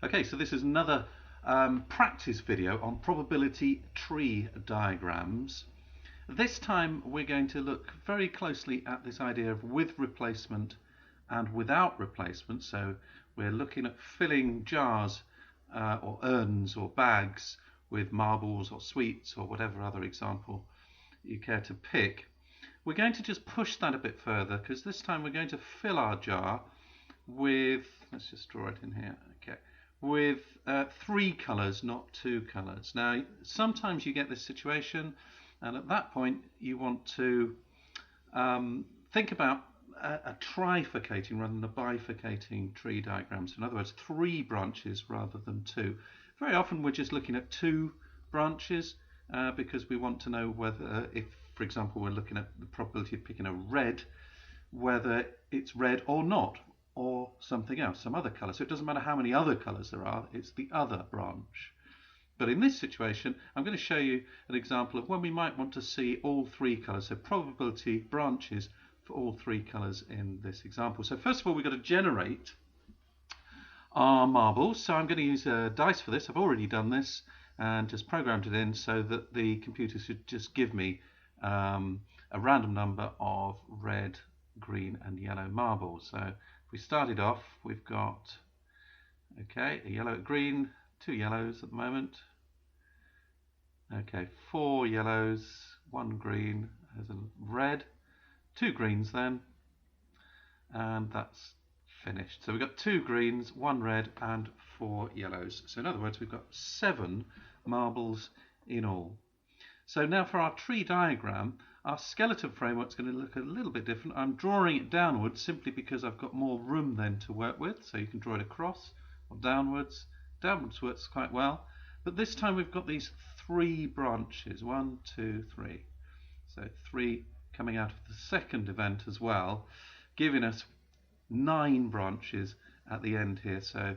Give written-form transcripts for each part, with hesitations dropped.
Okay, so this is another practice video on probability tree diagrams. This time we're going to look very closely at this idea of with replacement and without replacement. So we're looking at filling jars or urns or bags with marbles or sweets or whatever other example you care to pick. We're going to just push that a bit further because this time we're going to fill our jar with, let's just draw it in here, okay, with 3 colours, not 2 colours. Now sometimes you get this situation, and at that point you want to think about a trifurcating rather than a bifurcating tree diagram. So in other words, 3 branches rather than 2. Very often we're just looking at 2 branches because we want to know whether, if for example we're looking at the probability of picking a red, whether it's red or not, or something else, some other colour. So it doesn't matter how many other colours there are, it's the other branch. But in this situation, I'm going to show you an example of when we might want to see all 3 colours, so probability branches for all 3 colours in this example. So first of all, we've got to generate our marbles. So I'm going to use a dice for this. I've already done this and just programmed it in so that the computer should just give me a random number of red, green and yellow marbles. So if we started off, we've got a yellow, green, 2 yellows at the moment. Okay, 4 yellows, 1 green, there's a red, 2 greens then, and that's finished. So we've got 2 greens, 1 red and 4 yellows. So in other words, we've got 7 marbles in all. So now for our tree diagram, our skeleton framework is going to look a little bit different. I'm drawing it downwards simply because I've got more room then to work with. So you can draw it across or downwards. Downwards works quite well. But this time we've got these 3 branches. 1, 2, 3. So 3 coming out of the second event as well, giving us 9 branches at the end here. So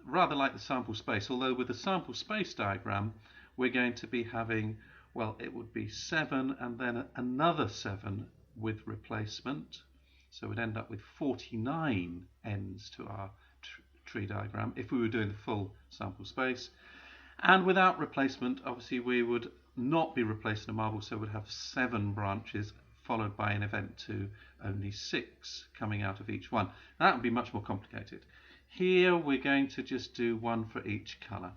rather like the sample space, although with the sample space diagram we're going to be having, well, it would be 7 and then another 7 with replacement. So we'd end up with 49 ends to our tree diagram if we were doing the full sample space. And without replacement, obviously we would not be replacing a marble, so we'd have 7 branches followed by an event to only 6 coming out of each one. That would be much more complicated. Here we're going to just do 1 for each colour.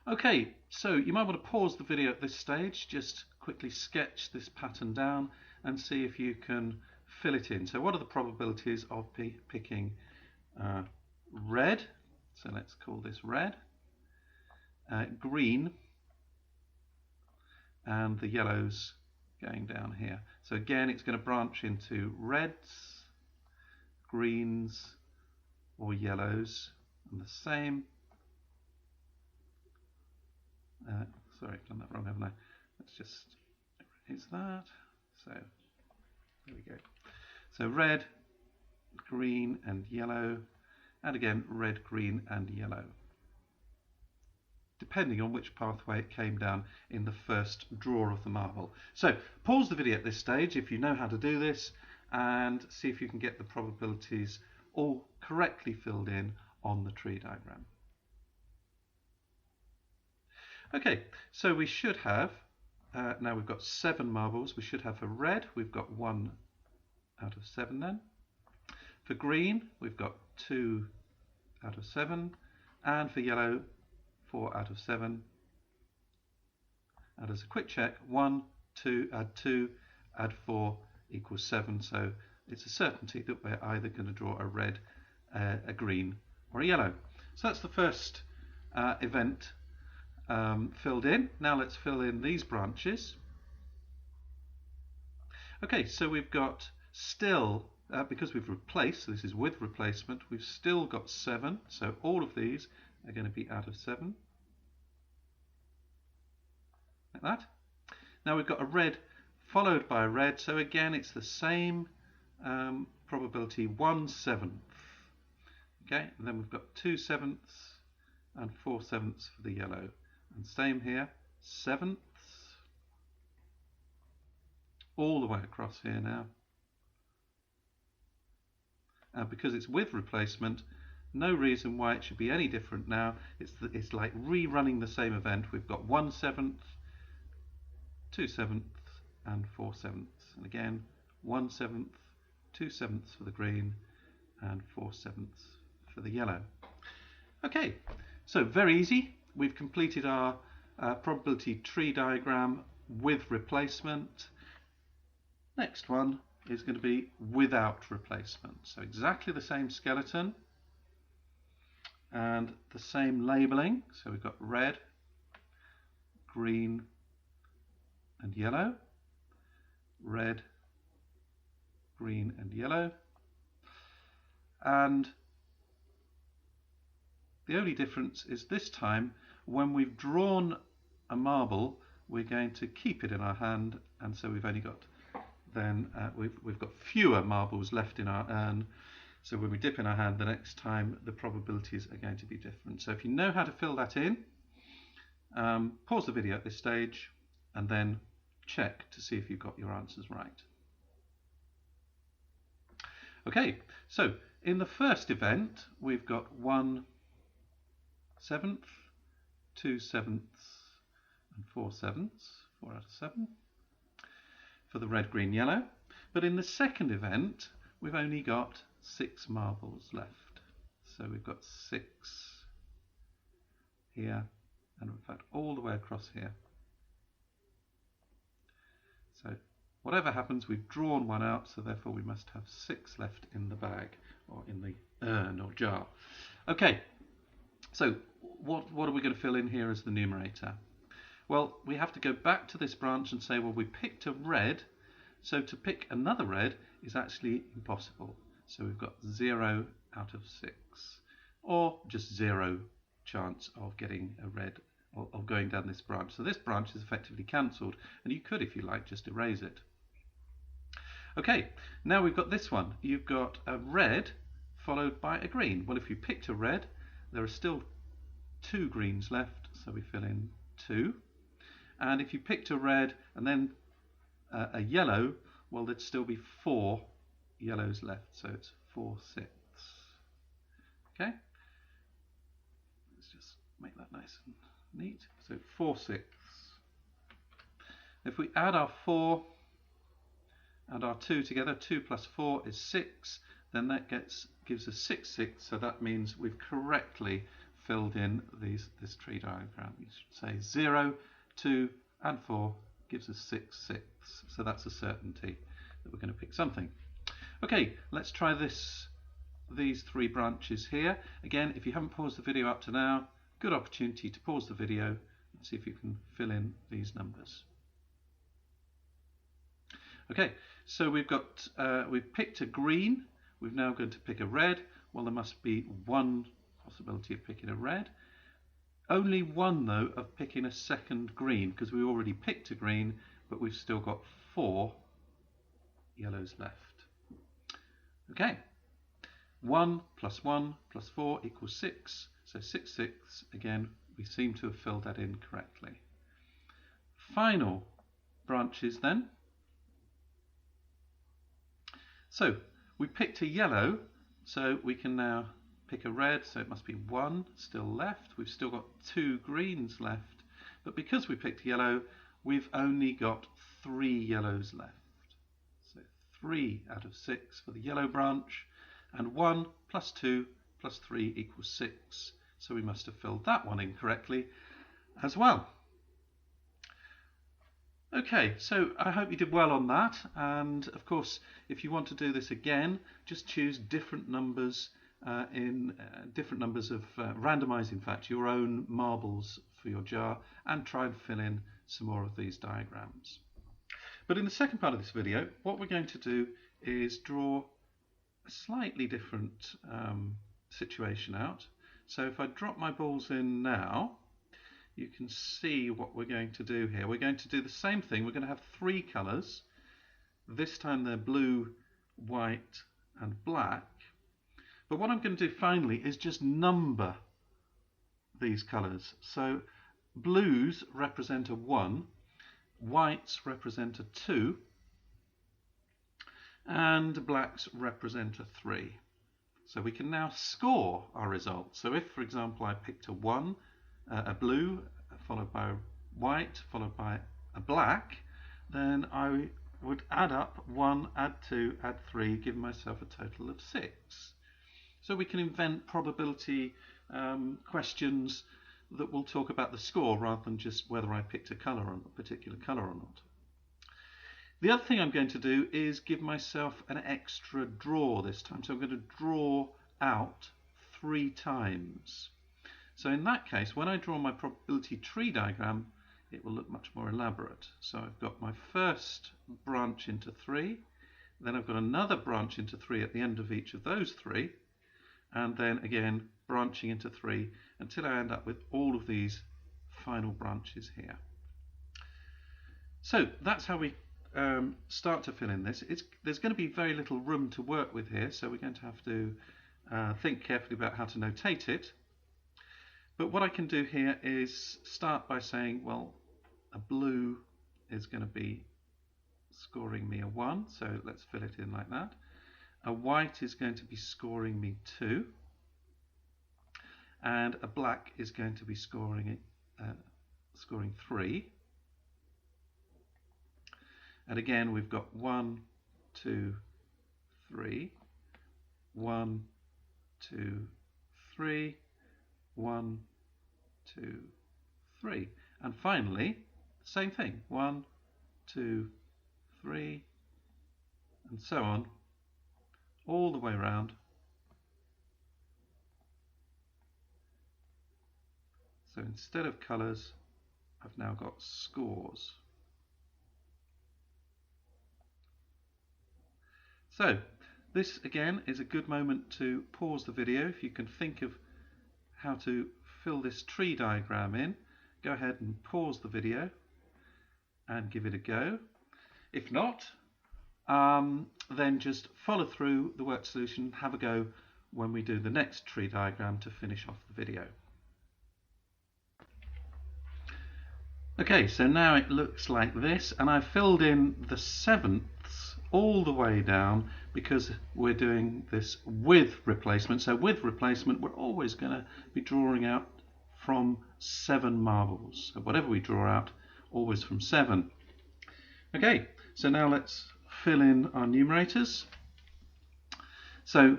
Okay, so you might want to pause the video at this stage, just quickly sketch this pattern down and see if you can fill it in. So what are the probabilities of picking red? So let's call this red, green, and the yellows going down here. So again, it's going to branch into reds, greens, or yellows, and the same. Sorry, I've done that wrong, haven't I? Let's just erase that. So there we go. So red, green and yellow, and again red, green and yellow, depending on which pathway it came down in the first draw of the marble. So pause the video at this stage if you know how to do this and see if you can get the probabilities all correctly filled in on the tree diagram. Okay, so we should have, now we've got 7 marbles, we should have for red, we've got 1 out of 7 then. For green, we've got 2 out of 7, and for yellow, 4 out of 7. And as a quick check, 1, 2, add 4 equals 7, so it's a certainty that we're either going to draw a red, a green, or a yellow. So that's the first event filled in. Now let's fill in these branches. Okay, so we've got still, because we've replaced, so this is with replacement, we've still got 7, so all of these are going to be out of 7, like that. Now we've got a red followed by a red, so again it's the same probability, 1/7. Okay, and then we've got 2/7 and 4/7 for the yellow. And same here, 7ths, all the way across here now. Because it's with replacement, No reason why it should be any different now. It's like rerunning the same event. We've got 1/7, 2/7, and 4/7. And again, 1/7, 2/7 for the green, and 4/7 for the yellow. Okay, so very easy. We've completed our probability tree diagram with replacement. Next one is going to be without replacement. So exactly the same skeleton and the same labeling. So we've got red, green, and yellow. Red, green, and yellow. And the only difference is this time, when we've drawn a marble, we're going to keep it in our hand, and so we've only got we've got fewer marbles left in our urn. So when we dip in our hand the next time, the probabilities are going to be different. So if you know how to fill that in, pause the video at this stage and then check to see if you've got your answers right. Okay, so in the first event, we've got 1/7, 2/7, and 4/7, 4 out of 7, for the red, green, yellow. But in the second event, we've only got 6 marbles left. So we've got 6 here, and in fact all the way across here. So whatever happens, we've drawn one out, so therefore we must have 6 left in the bag, or in the urn or jar. Okay, so what are we going to fill in here as the numerator? Well, we have to go back to this branch and say, well, we picked a red, so to pick another red is actually impossible. So we've got 0 out of 6, or just 0 chance of getting a red, or of going down this branch. So this branch is effectively cancelled, and you could, if you like, just erase it. Okay, now we've got this one. You've got a red followed by a green. Well, if you picked a red, there are still 2 greens left, so we fill in 2. And if you picked a red and then a yellow, well, there'd still be 4 yellows left, so it's 4/6. Okay, let's just make that nice and neat. So 4/6. If we add our 4 and our 2 together, 2 plus 4 is 6, then that gives us 6/6, so that means we've correctly filled in this tree diagram. You should say 0, 2 and 4 gives us 6/6, so that's a certainty that we're going to pick something. Okay, let's try these 3 branches here. Again, if you haven't paused the video up to now, good opportunity to pause the video and see if you can fill in these numbers. Okay, so we've picked a green. We're now going to pick a red. Well, there must be 1 possibility of picking a red. Only 1, though, of picking a second green, because we already picked a green, but we've still got 4 yellows left. Okay, 1 plus 1 plus 4 equals 6, so 6/6. Again, we seem to have filled that in correctly. Final branches then. So we picked a yellow, so we can now pick a red, so it must be 1 still left. We've still got 2 greens left, but because we picked yellow, we've only got 3 yellows left. So 3 out of 6 for the yellow branch, and 1 plus 2 plus 3 equals 6. So we must have filled that one in correctly as well. Okay, so I hope you did well on that, and of course if you want to do this again, just choose different numbers randomize in fact your own marbles for your jar, and try and fill in some more of these diagrams. But in the second part of this video, what we're going to do is draw a slightly different situation out. So if I drop my balls in now, you can see what we're going to do here. We're going to do the same thing. We're going to have 3 colours. This time they're blue, white and black. But what I'm going to do finally is just number these colours. So blues represent a 1, whites represent a 2, and blacks represent a 3. So we can now score our results. So if, for example, I picked a 1, a blue, followed by a white, followed by a black, then I would add up 1, add 2, add 3, giving myself a total of 6. So we can invent probability questions that will talk about the score rather than just whether I picked a colour or a particular colour or not. The other thing I'm going to do is give myself an extra draw this time. So I'm going to draw out 3 times. So in that case, when I draw my probability tree diagram, it will look much more elaborate. So I've got my first branch into 3, then I've got another branch into 3 at the end of each of those 3, and then again branching into 3 until I end up with all of these final branches here. So that's how we start to fill in this. There's going to be very little room to work with here, so we're going to have to think carefully about how to notate it. But what I can do here is start by saying, well, a blue is going to be scoring me a 1, so let's fill it in like that. A white is going to be scoring me 2, and a black is going to be scoring 3. And again, we've got 1, 2, 3, 1, 2, 3, 1, 2, 3. And finally, same thing, 1, 2, 3, and so on, all the way around. So instead of colours, I've now got scores. So this again is a good moment to pause the video. If you can think of how to fill this tree diagram in, go ahead and pause the video and give it a go. If not, then just follow through the work solution, have a go when we do the next tree diagram to finish off the video. Okay, so now it looks like this, and I've filled in the 7ths all the way down because we're doing this with replacement. So with replacement, we're always going to be drawing out from 7 marbles. So whatever we draw out, always from 7. Okay, so now let's fill in our numerators. So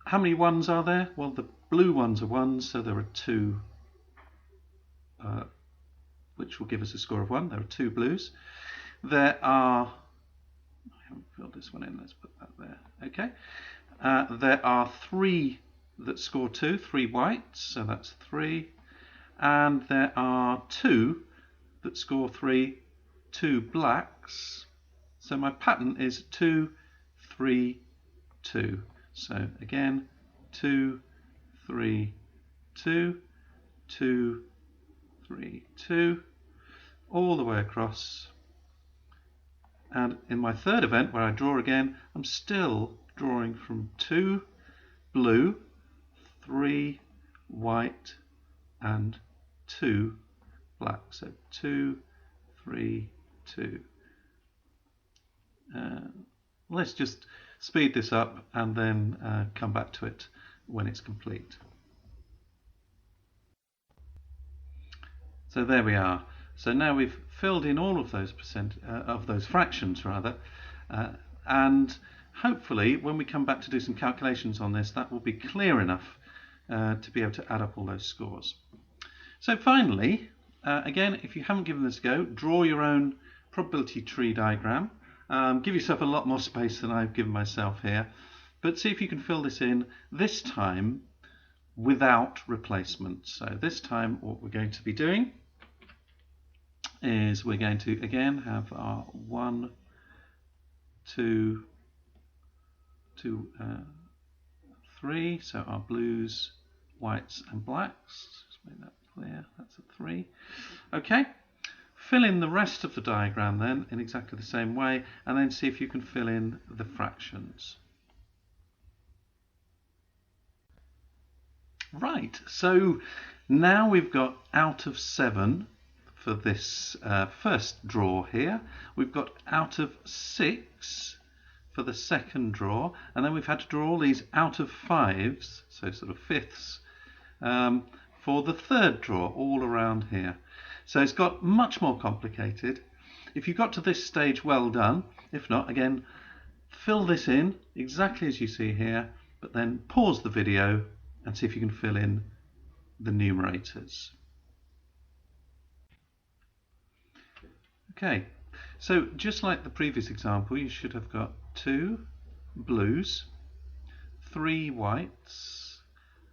how many 1s are there? Well, the blue ones are 1s, so there are 2, which will give us a score of 1. There are 2 blues. There are, I haven't filled this one in, let's put that there. Okay. There are 3 that score 2, 3 whites, so that's 3. And there are 2 that score 3, 2 blacks. So my pattern is 2, 3, 2. So again, 2, 3, 2, 2, 3, 2, all the way across. And in my third event, where I draw again, I'm still drawing from 2 blue, 3 white, and 2 black. So 2, 3, 2. Let's just speed this up and then come back to it when it's complete. So there we are. So now we've filled in all of those fractions rather, and hopefully when we come back to do some calculations on this, that will be clear enough to be able to add up all those scores. So finally, again, if you haven't given this a go, draw your own probability tree diagram. Give yourself a lot more space than I've given myself here, but see if you can fill this in, this time without replacement. So this time what we're going to be doing is we're going to again have our 1, 2, 3, so our blues, whites and blacks. Just make that clear, that's a 3. Okay, fill in the rest of the diagram then in exactly the same way, and then see if you can fill in the fractions. Right, so now we've got out of 7 for this first draw here. We've got out of 6 for for the second draw, and then we've had to draw all these out of fives, so sort of fifths, for the third draw all around here. So it's got much more complicated. If you got to this stage, well done. If not, again, fill this in exactly as you see here, but then pause the video and see if you can fill in the numerators. Okay, so just like the previous example, you should have got 2 blues, 3 whites,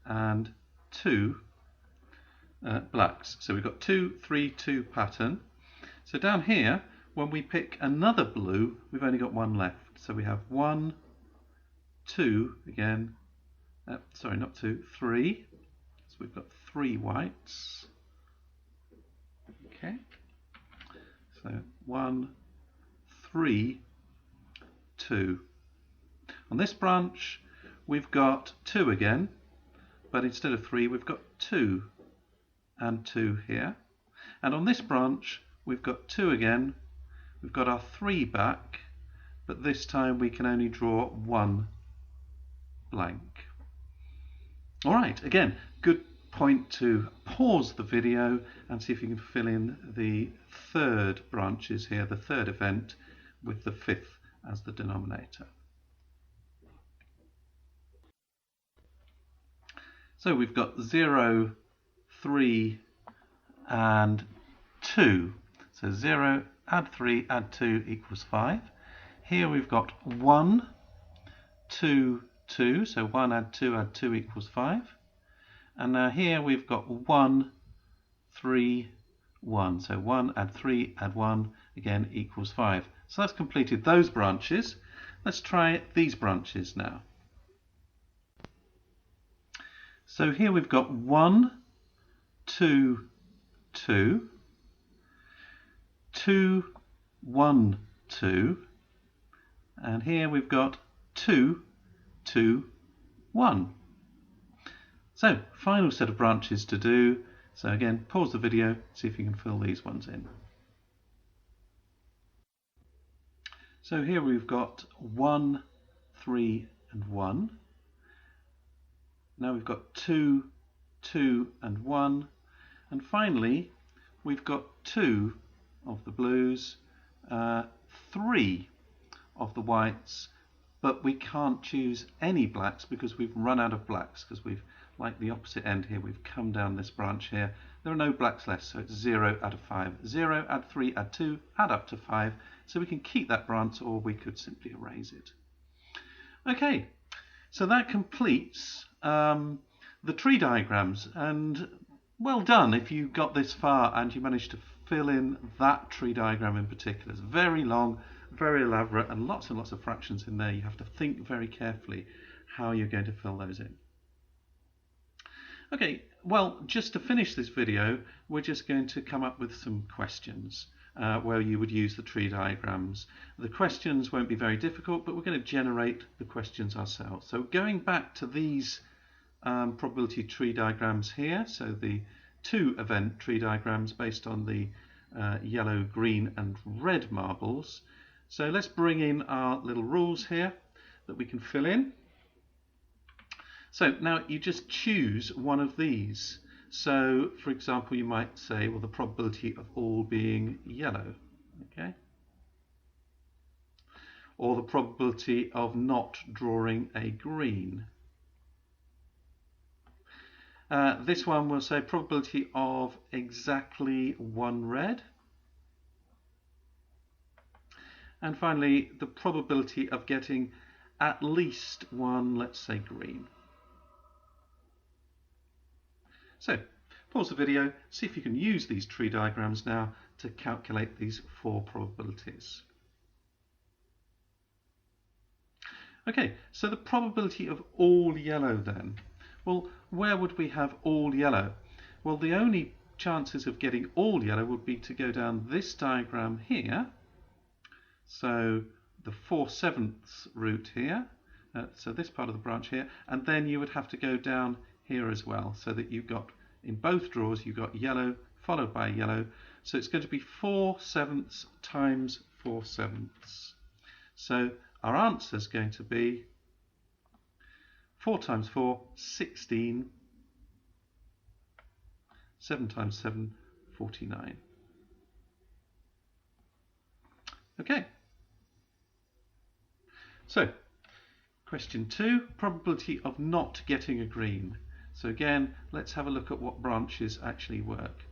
and 2 blacks. So we've got 2, 3, 2 pattern. So down here, when we pick another blue, we've only got 1 left. So we have 1, 2 again, sorry, not 2, 3. So we've got 3 whites. Okay. So 1, 3, 2. On this branch, we've got 2 again, but instead of 3, we've got 2 and 2 here. And on this branch, we've got 2 again. We've got our 3 back, but this time we can only draw 1 blank. All right, again, good point to pause the video and see if you can fill in the third branches here, the third event, with the 5th as the denominator. So we've got 0, 3 and 2. So 0, add 3, add 2 equals 5. Here we've got 1, 2, 2. So 1 add 2 equals 5. And now here we've got 1, 3, 1. So 1 add 3 add 1 again equals 5. So that's completed those branches. Let's try these branches now. So here we've got 1, 2, 2, 2, 1, 2, and here we've got 2, 2, 1. So, final set of branches to do. So again, pause the video, see if you can fill these ones in. So here we've got 1, 3 and 1. Now we've got 2, 2 and 1. And finally, we've got 2 of the blues, 3 of the whites, but we can't choose any blacks because we've run out of blacks, because we've, like the opposite end here, we've come down this branch here. There are no blacks left, so it's 0 out of 5. 0, add 3, add 2, add up to 5. So we can keep that branch, or we could simply erase it. Okay, so that completes the tree diagrams, and well done if you got this far and you managed to fill in that tree diagram in particular. It's very long, very elaborate, and lots of fractions in there. You have to think very carefully how you're going to fill those in. Okay, well, just to finish this video, we're just going to come up with some questions where you would use the tree diagrams. The questions won't be very difficult, but we're going to generate the questions ourselves. So going back to these probability tree diagrams here, so the 2 event tree diagrams based on the yellow, green and red marbles. So let's bring in our little rules here that we can fill in. So now you just choose one of these. So for example, you might say, well, the probability of all being yellow, okay? Or the probability of not drawing a green. This one will say probability of exactly 1 red. And finally, the probability of getting at least 1, let's say, green. So, pause the video, see if you can use these tree diagrams now to calculate these 4 probabilities. Okay, so the probability of all yellow then. Well, where would we have all yellow? Well, the only chances of getting all yellow would be to go down this diagram here. So the 4/7 route here, so this part of the branch here, and then you would have to go down here as well, so that you've got, in both draws, you've got yellow followed by yellow. So it's going to be 4/7 times 4/7. So our answer is going to be 4 times 4, 16. 7 times 7, 49. Okay. So, question 2, probability of not getting a green. So again, let's have a look at what branches actually work.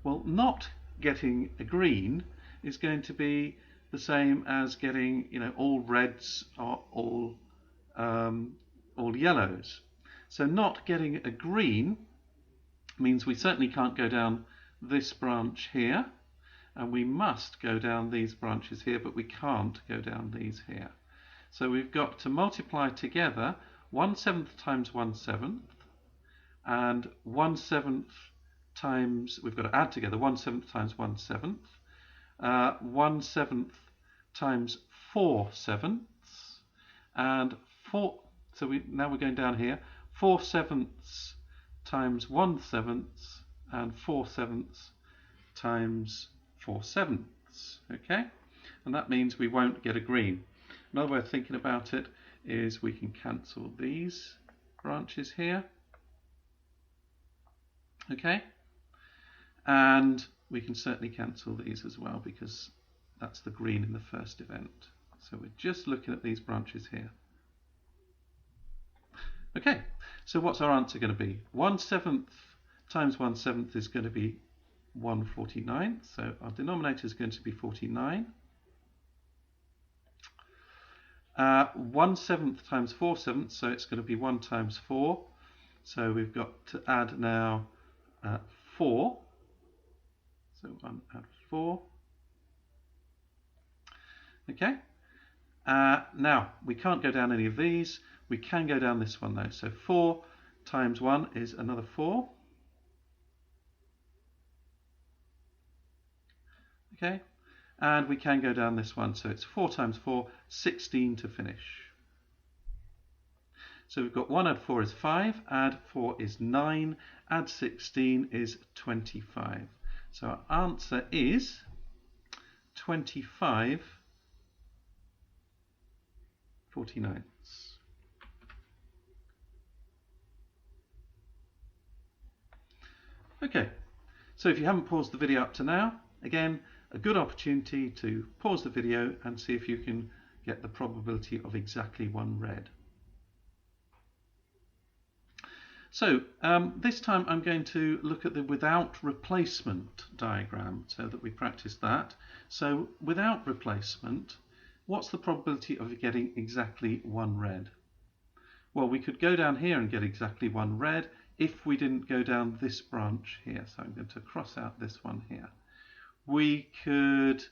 Well, not getting a green is going to be the same as getting, all reds or all yellows. So not getting a green means we certainly can't go down this branch here, and we must go down these branches here, but we can't go down these here. So we've got to multiply together 1/7 times 1/7, and 1/7 times, we've got to add together 1/7 times 1/7, 1/7 times 4/7, and 4, so now we're going down here, 4/7 times 1/7, and 4/7 times 4/7. Okay, and that means we won't get a green. Another way of thinking about it is we can cancel these branches here. Okay, and we can certainly cancel these as well, because that's the green in the first event. So we're just looking at these branches here. Okay, so what's our answer going to be? 1/7 times 1/7 is going to be 1/49, so our denominator is going to be 49. 1/7 times 4/7, so it's going to be 1 times 4. So we've got to add now 4. So 1 add 4. Okay. Now we can't go down any of these. We can go down this one though. So 4 times 1 is another 4. Okay. And we can go down this one, so it's 4 times 4, 16 to finish. So we've got 1 add 4 is 5, add 4 is 9, add 16 is 25. So our answer is 25/49. Okay, so if you haven't paused the video up to now, again, a good opportunity to pause the video and see if you can get the probability of exactly one red. So this time I'm going to look at the without replacement diagram so that we practice that. So without replacement, what's the probability of getting exactly one red? Well, we could go down here and get exactly one red if we didn't go down this branch here. So I'm going to cross out this one here. We could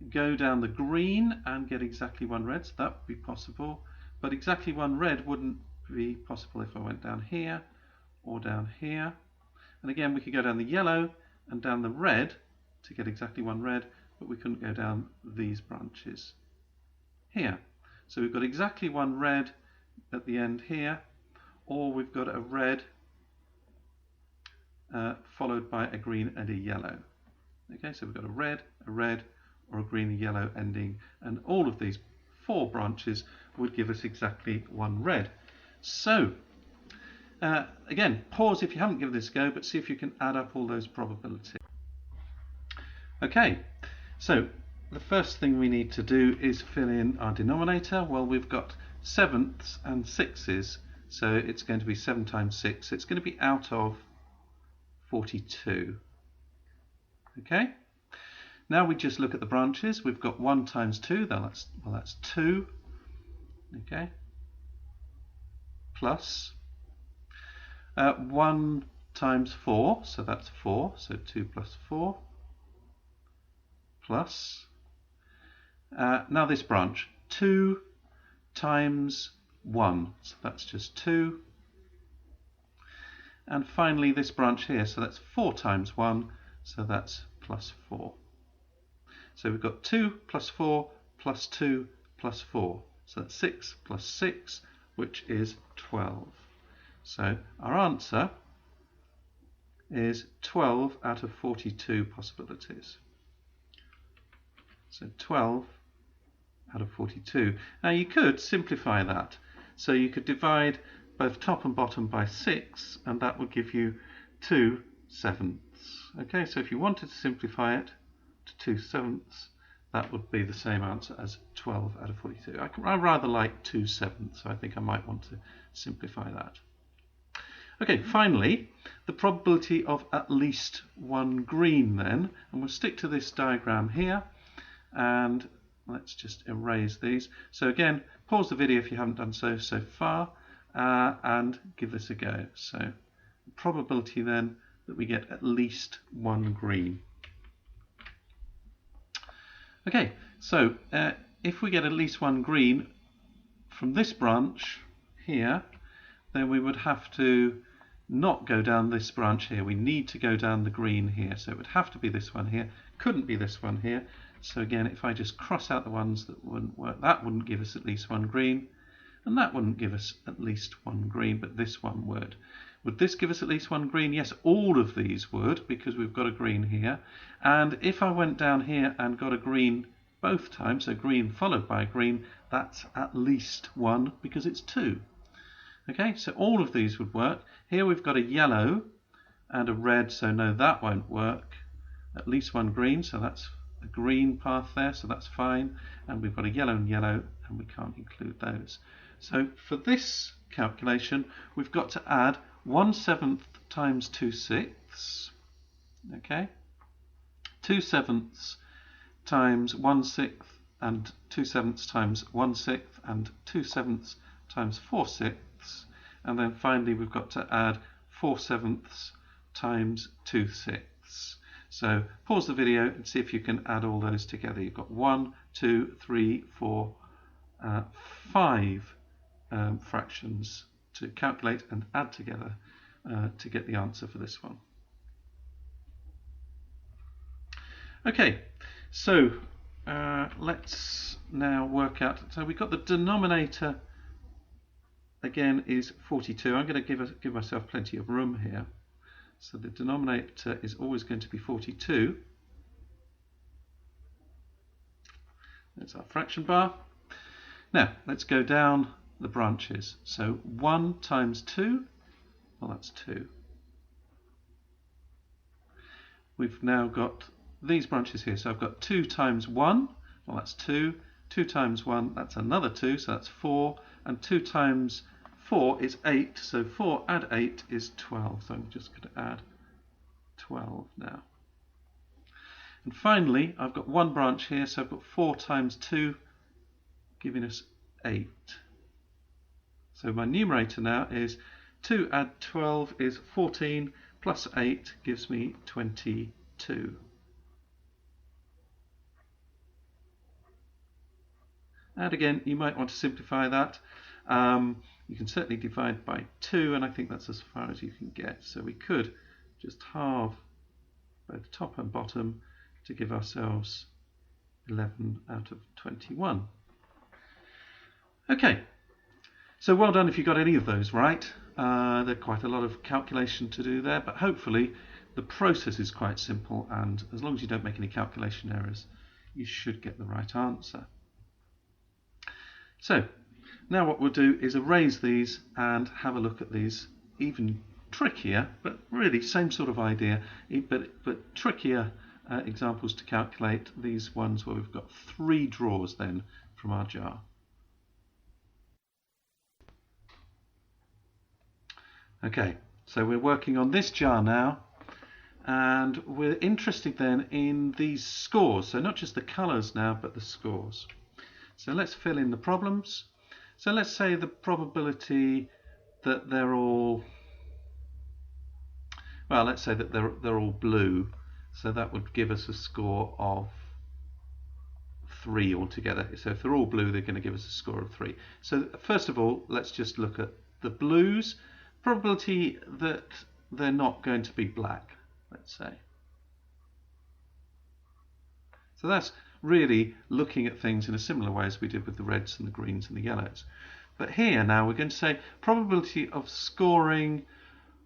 go down the green and get exactly one red, so that would be possible, but exactly one red wouldn't be possible if I went down here or down here. And again, we could go down the yellow and down the red to get exactly one red, but we couldn't go down these branches here. So we've got exactly one red at the end here, or we've got a red followed by a green and a yellow. Okay, so we've got a red, or a green and yellow ending, and all of these 4 branches would give us exactly one red. So again, pause if you haven't given this a go, but see if you can add up all those probabilities. Okay, so the first thing we need to do is fill in our denominator. Well, we've got 7ths and 6s, so it's going to be 7 times 6. It's going to be out of 42. Okay, now we just look at the branches. We've got 1 times 2, that's 2. Okay, plus 1 times 4, so that's 4, so 2 plus 4, plus now this branch, 2 times 1, so that's just 2, and finally this branch here, so that's 4 times 1, so that's plus 4. So we've got 2 plus 4 plus 2 plus 4, so that's 6 plus 6, which is 12. So our answer is 12 out of 42 possibilities. So 12 out of 42. Now you could simplify that. So you could divide both top and bottom by 6, and that would give you 2/7. Okay, so if you wanted to simplify it to 2/7, that would be the same answer as 12 out of 42. I rather like 2/7, so I think I might want to simplify that. Okay, finally, the probability of at least one green then, and we'll stick to this diagram here, and let's just erase these. So again, pause the video if you haven't done so far, and give this a go. So the probability then that we get at least one green. Okay, so if we get at least one green from this branch here, then we would have to not go down this branch here. We need to go down the green here. So it would have to be this one here. Couldn't be this one here. So again, if I just cross out the ones that wouldn't work, that wouldn't give us at least one green. And that wouldn't give us at least one green, but this one would. Would this give us at least one green? Yes, all of these would, because we've got a green here. And if I went down here and got a green both times, so green followed by a green, that's at least one, because it's 2. Okay, so all of these would work. Here we've got a yellow and a red, so no, that won't work. At least one green, so that's a green path there, so that's fine. And we've got a yellow, and we can't include those. So for this calculation, we've got to add 1/7 times 2/6. Okay, 2/7 times 1/6, and 2/7 times 1/6, and 2/7 times 4/6, and then finally we've got to add 4/7 times 2/6. So pause the video and see if you can add all those together. You've got 1, 2, 3, 4, 5 fractions to calculate and add together to get the answer for this one. Okay, so let's now work out. So we've got the denominator again is 42. I'm going to give myself plenty of room here. So the denominator is always going to be 42. There's our fraction bar. Now let's go down the branches. So 1 times 2, well, that's 2. We've now got these branches here. So I've got 2 times 1, well, that's 2. 2 times 1, that's another 2, so that's 4. And 2 times 4 is 8, so 4 add 8 is 12. So I'm just going to add 12 now. And finally, I've got one branch here, so I've got 4 times 2, giving us 8. So my numerator now is 2 add 12 is 14, plus 8 gives me 22. And again, you might want to simplify that. You can certainly divide by 2, and I think that's as far as you can get. So we could just halve both top and bottom to give ourselves 11 out of 21. Okay, so well done if you got any of those right. There's quite a lot of calculation to do there, but hopefully the process is quite simple, and as long as you don't make any calculation errors, you should get the right answer. So now what we'll do is erase these and have a look at these even trickier, but really same sort of idea, but trickier examples to calculate, these ones where we've got 3 draws then from our jar. Okay, so we're working on this jar now, and we're interested then in these scores, so not just the colours now, but the scores. So let's fill in the problems. So let's say the probability that they're all, well, let's say that they're all blue. So that would give us a score of 3 altogether. So if they're all blue, they're going to give us a score of 3. So first of all, let's just look at the blues. Probability that they're not going to be black, let's say. So that's really looking at things in a similar way as we did with the reds and the greens and the yellows. But here now we're going to say probability of scoring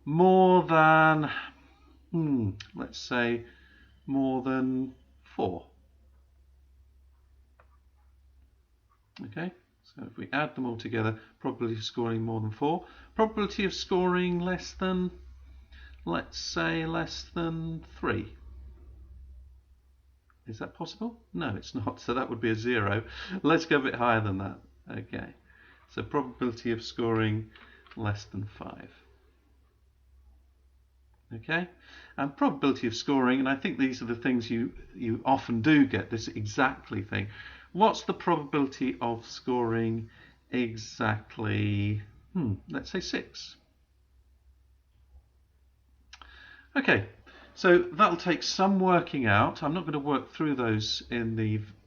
more than, let's say more than 4. Okay, so if we add them all together, probability of scoring more than 4, probability of scoring less than, let's say, less than 3. Is that possible? No, it's not, so that would be a 0. Let's go a bit higher than that. Okay, so probability of scoring less than 5. Okay, and probability of scoring, and I think these are the things you often do get, this exactly thing. What's the probability of scoring exactly, let's say 6. Okay, so that'll take some working out. I'm not going to work through those in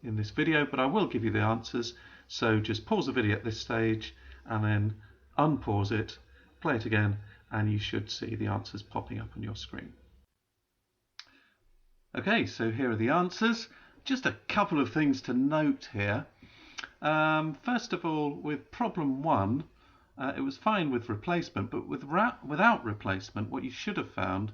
this video, but I will give you the answers. So just pause the video at this stage and then unpause it, play it again, and you should see the answers popping up on your screen. Okay, so here are the answers. Just a couple of things to note here. First of all, with problem 1, it was fine with replacement, but without replacement, what you should have found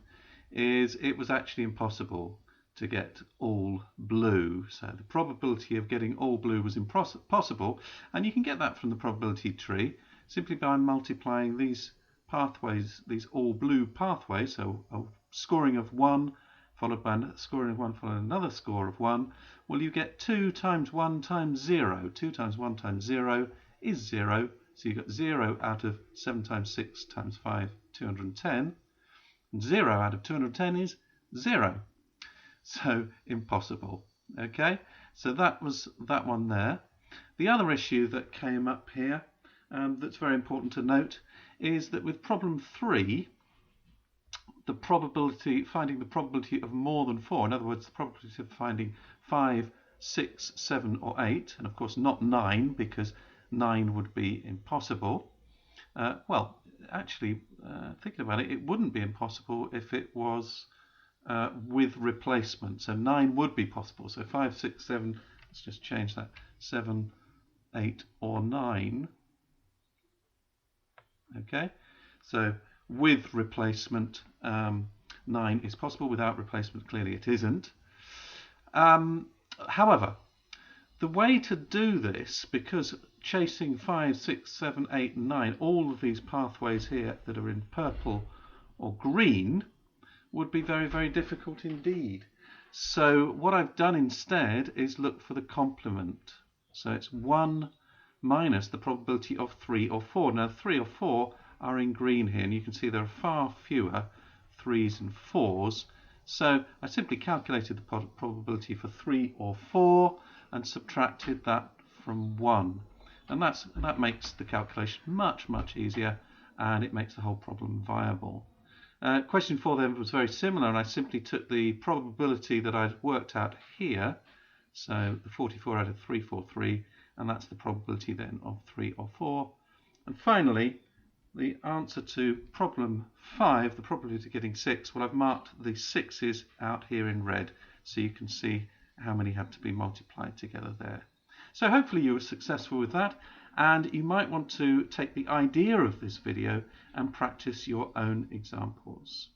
is it was actually impossible to get all blue. So the probability of getting all blue was impossible, and you can get that from the probability tree simply by multiplying these pathways, these all blue pathways, so a scoring of 1 followed by a scoring of 1 followed by another score of 1. Well, you get 2 times 1 times 0. 2 times 1 times 0 is 0, so you got 0 out of 7 times 6 times 5, 210. 0 out of 210 is 0. So impossible. Okay, so that was that one there. The other issue that came up here that's very important to note is that with problem 3, the probability, finding the probability of more than 4, in other words, the probability of finding 5, 6, 7 or 8, and of course not 9, because 9 would be impossible. Well, actually, thinking about it, it wouldn't be impossible if it was with replacement. So 9 would be possible. So 5, 6, 7, let's just change that, 7, 8 or 9. Okay, so with replacement, 9 is possible. Without replacement, clearly it isn't. However, the way to do this, because chasing 5, 6, 7, 8 and 9, all of these pathways here that are in purple or green, would be very, very difficult indeed. So what I've done instead is look for the complement. So it's 1 minus the probability of 3 or 4. Now 3 or 4 are in green here, and you can see there are far fewer 3s and 4s. So I simply calculated the probability for 3 or 4 and subtracted that from 1. And that makes the calculation much, much easier, and it makes the whole problem viable. Question 4 then was very similar, and I simply took the probability that I'd worked out here, so the 44 out of 343, and that's the probability then of 3 or 4. And finally, the answer to problem 5, the probability of getting 6, well, I've marked the 6's out here in red, so you can see how many have to be multiplied together there. So hopefully you were successful with that, and you might want to take the idea of this video and practice your own examples.